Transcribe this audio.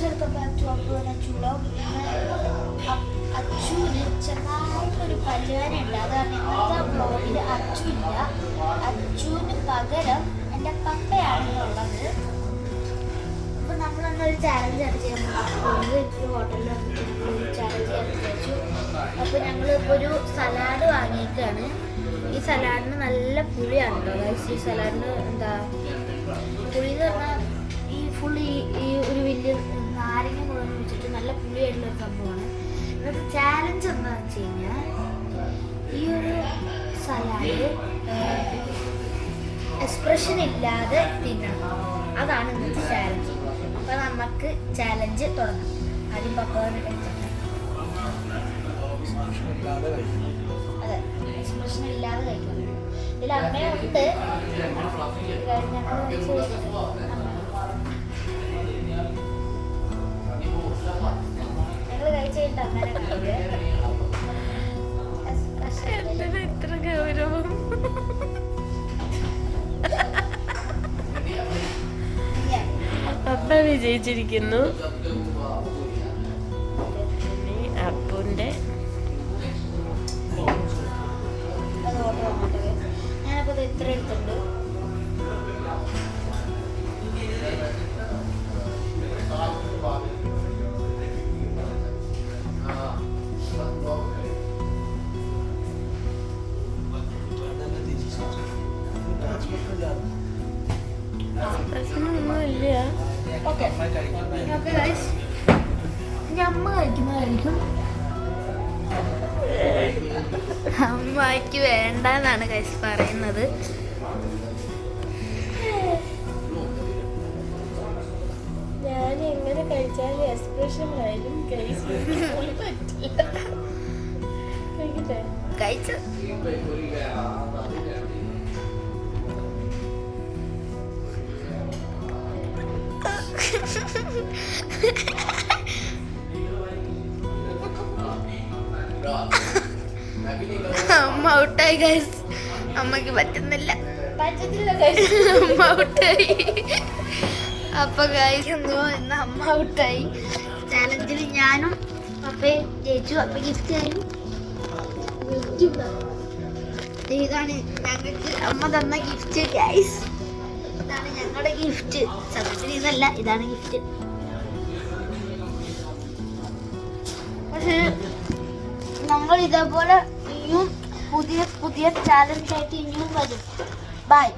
Welcome back to Achu vlog. അച്ചുവിന് ചെറുതായിട്ടൊരു പല്ലുവേദനയുണ്ട്. അതാണ് ഇന്നത്തെ വ്ലോഗിൽ അച്ചു ഇല്ല. അച്ചുവിന് പകരം എൻ്റെ പപ്പയാണെന്നുള്ളത്. അപ്പോൾ നമ്മളൊന്നൊരു ചാലഞ്ചാണ് ചെയ്യാൻ പോകുന്നത്. ഇപ്പോൾ ഹോട്ടലിൽ വന്നിട്ട് ഒരു ചാലഞ്ച് ചെയ്യാൻ വിചാരിച്ചു. അപ്പോൾ ഞങ്ങളിപ്പോൾ ഒരു സലാഡ് വാങ്ങിയിട്ടാണ്. ഈ സലാഡിന് നല്ല പുളിയാണ് കേട്ടോ ഗൈസ്. ഈ സലാഡിന് എന്താ പുളി എന്ന് പറഞ്ഞാൽ ഈ ഫുൾ ഈ ഒരു വലിയ നാരങ്ങ മുഴുവൻ വെച്ചിട്ട് നല്ല പുളിയായിട്ടുള്ളൊരു സംഭവമാണ്. ഇന്നത്തെ ചാലഞ്ച് എന്താണെന്ന് വെച്ച് കഴിഞ്ഞാൽ ഈ ഒരു സലാഡ് എക്സ്പ്രഷൻ ഇല്ലാതെ തിന്നണം. അതാണ് ഇന്നത്തെ ചാലഞ്ച്. അപ്പോൾ നമുക്ക് ചാലഞ്ച് തുടങ്ങാം. ആദ്യം പപ്പയാണ് കഴിച്ചത്. അതെ, എക്സ്പ്രഷൻ ഇല്ലാതെ കഴിക്കണം. ഇതിൽ അമ്മയുണ്ട്. ഞങ്ങൾ കഴിച്ചു കഴിഞ്ഞിട്ട് അമ്മേനെ കാണിക്കുക. എത്ര ഗൗരവം. അപ്പ വിജയിച്ചിരിക്കുന്നു. അപ്പുന്റെ ഞാനപ്പോൾ ഇത്ര എടുത്തിട്ടുണ്ട്. പ്രശ്നമൊന്നുമില്ല. ഓക്കെ ഗൈസ്, അമ്മ കഴിക്കുന്നതായിരിക്കും. അമ്മയ്ക്ക് വേണ്ടെന്നാണ് ഗൈസ് പറയുന്നത്. ഞാൻ എങ്ങനെ കഴിച്ചാലും എക്സ്പ്രഷൻ ആയാലും പറ്റില്ല. കഴിക്കട്ടെ? കഴിച്ചു. അമ്മ ഔട്ടായി ഗൈസ്. അമ്മക്ക് പറ്റുന്നില്ല. അമ്മ ഔട്ടായി. അപ്പൊ ഗൈസ് ഇന്ന് അമ്മ ഔട്ടായി. ചാലഞ്ചിൽ ഞാനും പപ്പയും ജയിച്ചു. അപ്പൊ ഗിഫ്റ്റ് ആയാലും ഇതാണ് ഞങ്ങൾക്ക് അമ്മ തന്ന ഗിഫ്റ്റ് ഗൈസ്. ഇതാണ് ഞങ്ങളുടെ ഗിഫ്റ്റ്. സത്യത്തിൽ ഇതല്ല, ഇതാണ് ഗിഫ്റ്റ്. പക്ഷേ നമ്മൾ ഇതേപോലെ ഇനിയും പുതിയ ചാലഞ്ച് ആയിട്ട് ഇനിയും വരും. ബൈ.